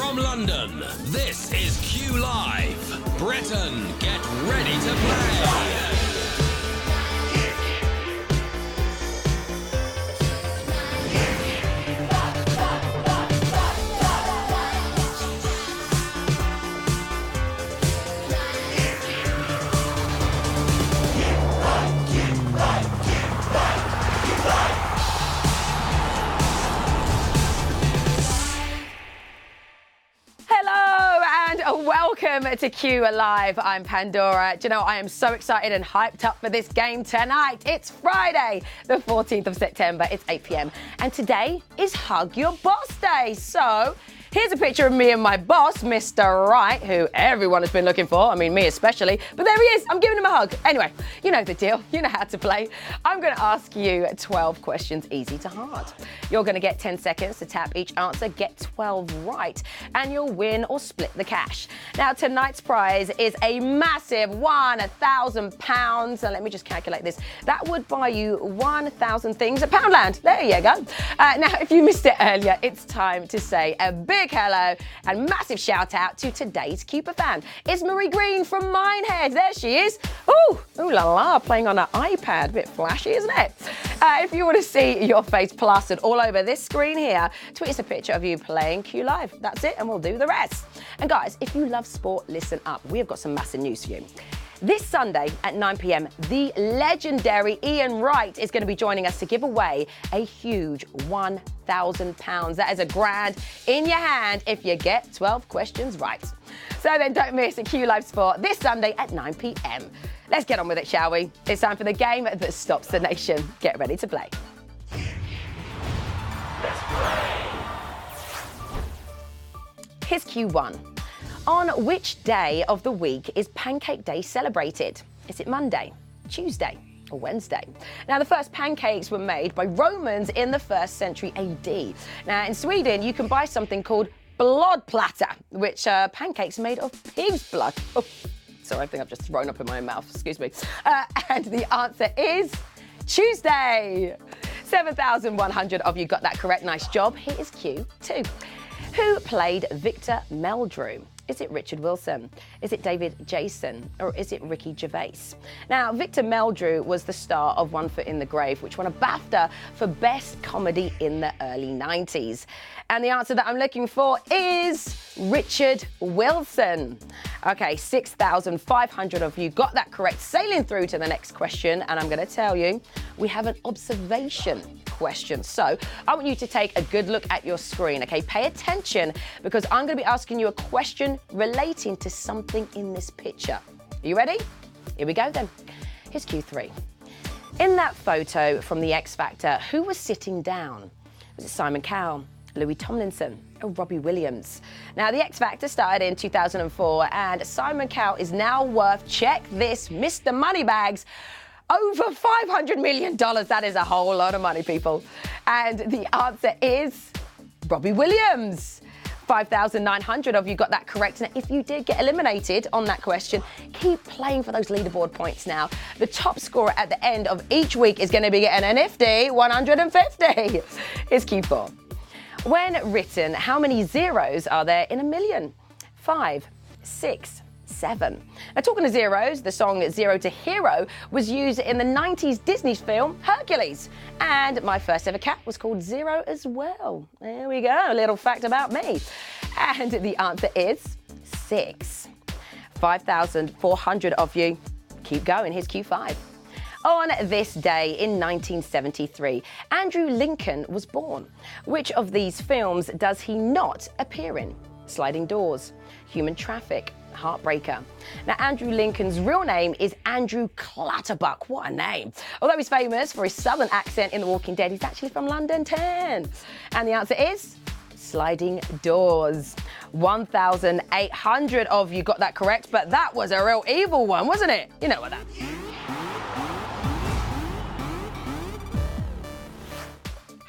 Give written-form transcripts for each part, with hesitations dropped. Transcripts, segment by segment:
From London, this is Q Live. Britain, get ready to play. Welcome to Q Live. I'm Pandora. Do you know, I am so excited and hyped up for this game tonight. It's Friday, the 14th of September. It's 8 p.m. And today is Hug Your Boss Day. So here's a picture of me and my boss, Mr. Right, who everyone has been looking for. I mean, me especially. But there he is. I'm giving him a hug. Anyway, you know the deal. You know how to play. I'm going to ask you 12 questions, easy to hard. You're going to get 10 seconds to tap each answer, get 12 right, and you'll win or split the cash. Now, tonight's prize is a massive £1,000. So let me just calculate this. That would buy you 1,000 things at Poundland. There you go. Now, if you missed it earlier, it's time to say a big hello and massive shout out to today's Keeper fan. It's Marie Green from Minehead. There she is. Ooh la la, playing on an iPad. A bit flashy, isn't it? If you want to see your face plastered all over this screen here, tweet us a picture of you playing Q Live. That's it, and we'll do the rest. And guys, if you love sport, listen up. We have got some massive news for you. This Sunday at 9 p.m, the legendary Ian Wright is going to be joining us to give away a huge £1,000. That is a grand in your hand if you get 12 questions right. So then don't miss a Q Live Sport this Sunday at 9 p.m. Let's get on with it, shall we? It's time for the game that stops the nation. Get ready to play. Let's play. Here's Q1. On which day of the week is Pancake Day celebrated? Is it Monday, Tuesday, or Wednesday? Now, the first pancakes were made by Romans in the 1st century AD. Now, in Sweden, you can buy something called blodplättar, which are pancakes made of pig's blood. Oh, sorry, I think I've just thrown up in my mouth. Excuse me. And the answer is Tuesday. 7,100 of you got that correct. Nice job. Here is Q2. Who played Victor Meldrew? Is it Richard Wilson? Is it David Jason? Or is it Ricky Gervais? Now, Victor Meldrew was the star of One Foot in the Grave, which won a BAFTA for Best Comedy in the early 90s. And the answer that I'm looking for is Richard Wilson. Okay, 6,500 of you got that correct. Sailing through to the next question, and I'm going to tell you, we have an observation question. So I want you to take a good look at your screen, okay? Pay attention, because I'm going to be asking you a question relating to something in this picture. Are you ready? Here we go then. Here's Q3. In that photo from the X Factor, who was sitting down? Was it Simon Cowell, Louis Tomlinson, or Robbie Williams? Now, the X Factor started in 2004, and Simon Cowell is now worth, check this, Mr. Moneybags, over $500 million. That is a whole lot of money, people. And the answer is Robbie Williams. 5,900 of you got that correct. Now, if you did get eliminated on that question, keep playing for those leaderboard points now. The top scorer at the end of each week is going to be getting a nifty 150. Here's Q4. When written, how many zeros are there in a million? 5, 6, 7. Now, talking of zeros, the song Zero to Hero was used in the 90s Disney film Hercules. And my first ever cat was called Zero as well. There we go, a little fact about me. And the answer is 6. 5,400 of you. Keep going, here's Q5. On this day in 1973, Andrew Lincoln was born. Which of these films does he not appear in? Sliding Doors, Human Traffic, Heartbreaker. Now, Andrew Lincoln's real name is Andrew Clutterbuck. What a name. Although he's famous for his southern accent in The Walking Dead, he's actually from London 10. And the answer is Sliding Doors. 1,800 of you got that correct, but that was a real evil one, wasn't it? You know what that...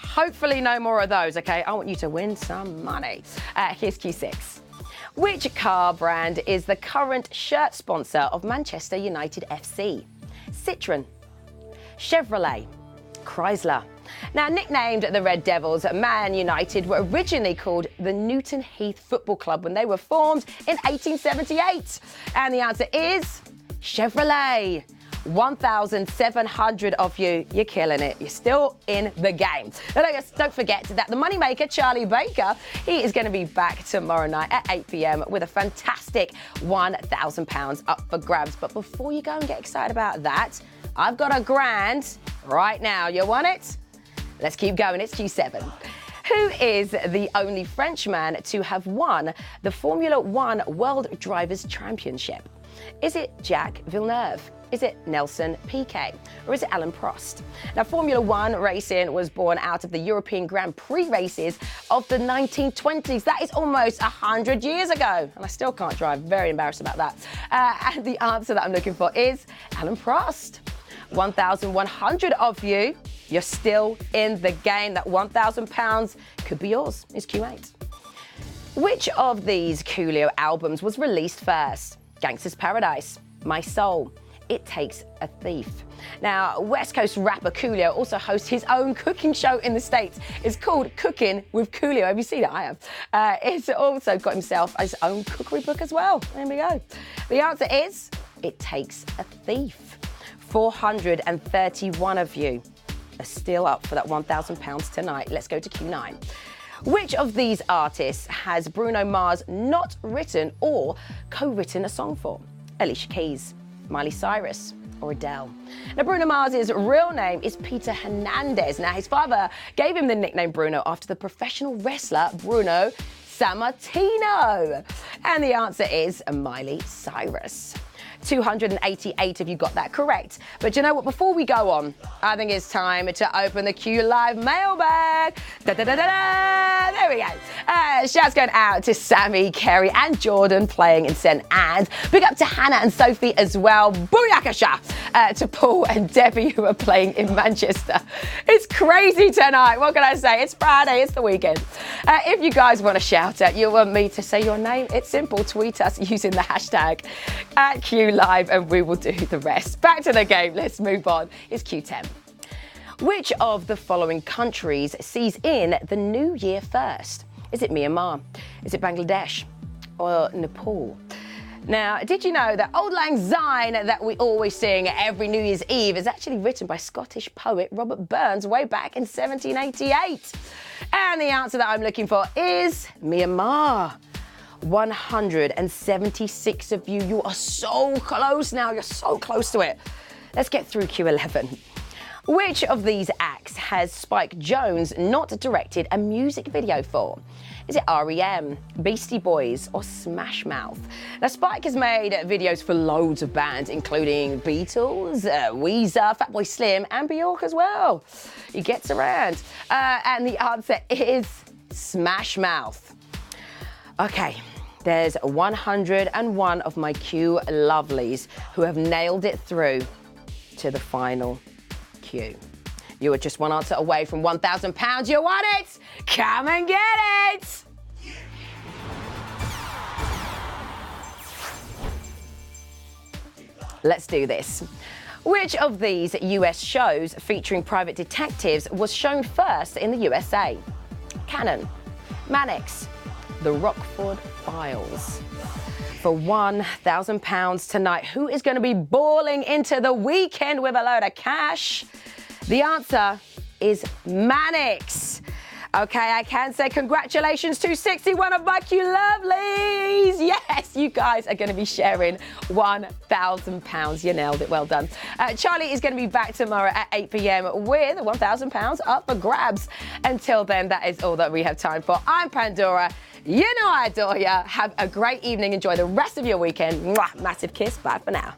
Hopefully no more of those, okay? I want you to win some money. Here's Q6. Which car brand is the current shirt sponsor of Manchester United FC? Citroën, Chevrolet, Chrysler, Now, nicknamed the Red Devils, Man United were originally called the Newton Heath Football Club when they were formed in 1878. And the answer is Chevrolet. 1,700 of you, you're killing it. You're still in the game. Now, don't forget that the moneymaker, Charlie Baker, he is going to be back tomorrow night at 8 p.m. with a fantastic £1,000 up for grabs. But before you go and get excited about that, I've got a grand right now. You want it? Let's keep going. It's Q7. Who is the only Frenchman to have won the Formula One World Drivers' Championship? Is it Jacques Villeneuve? Is it Nelson Piquet? Or is it Alain Prost? Now, Formula One racing was born out of the European Grand Prix races of the 1920s. That is almost 100 years ago. And I still can't drive. Very embarrassed about that. And the answer that I'm looking for is Alain Prost. 1,100 of you, you're still in the game. That £1,000 could be yours. It's Q8. Which of these Coolio albums was released first? Gangsta's Paradise, My Soul, It Takes a Thief. Now, West Coast rapper Coolio also hosts his own cooking show in the States. It's called Cooking with Coolio. Have you seen it? I have. It's also got himself his own cookery book as well. There we go. The answer is It Takes a Thief. 431 of you are still up for that £1,000 tonight. Let's go to Q9. Which of these artists has Bruno Mars not written or co-written a song for? Alicia Keys, Miley Cyrus, or Adele? Now, Bruno Mars' real name is Peter Hernandez. Now, his father gave him the nickname Bruno after the professional wrestler Bruno Sammartino. And the answer is Miley Cyrus. 288 of you got that correct. But you know what? Before we go on, I think it's time to open the Q Live mailbag. Da-da-da-da-da! There we go. Shouts going out to Sammy, Kerry, and Jordan playing in St. Anne's. Big up to Hannah and Sophie as well. Booyakasha! To Paul and Debbie who are playing in Manchester. It's crazy tonight. What can I say? It's Friday. It's the weekend. If you guys want to shout out, you want me to say your name, it's simple. Tweet us using the hashtag @QLive and we will do the rest. Back to the game. Let's move on. It's Q10. Which of the following countries sees in the new year first? Is it Myanmar? Is it Bangladesh? Or Nepal? Now, did you know that Auld Lang Syne that we always sing every New Year's Eve is actually written by Scottish poet Robert Burns way back in 1788? And the answer that I'm looking for is Myanmar. 176 of you. You are so close now. You're so close to it. Let's get through Q11. Which of these acts has Spike Jonze not directed a music video for? Is it R.E.M., Beastie Boys, or Smash Mouth? Now, Spike has made videos for loads of bands, including Beatles, Weezer, Fatboy Slim, and Bjork as well. He gets around. And the answer is Smash Mouth. Okay, there's 101 of my Q lovelies who have nailed it through to the final Q. You are just one answer away from £1,000. You want it? Come and get it! Let's do this. Which of these US shows featuring private detectives was shown first in the USA? Cannon, Mannix, The Rockford Files. For £1,000 tonight, who is going to be balling into the weekend with a load of cash? The answer is Mannix. Okay, I can say congratulations to 61 of my Q lovelies. Yes, you guys are going to be sharing £1,000. You nailed it. Well done. Charlie is going to be back tomorrow at 8 p.m. with £1,000 up for grabs. Until then, that is all that we have time for. I'm Pandora. You know I adore you. Have a great evening. Enjoy the rest of your weekend. Mwah, massive kiss. Bye for now.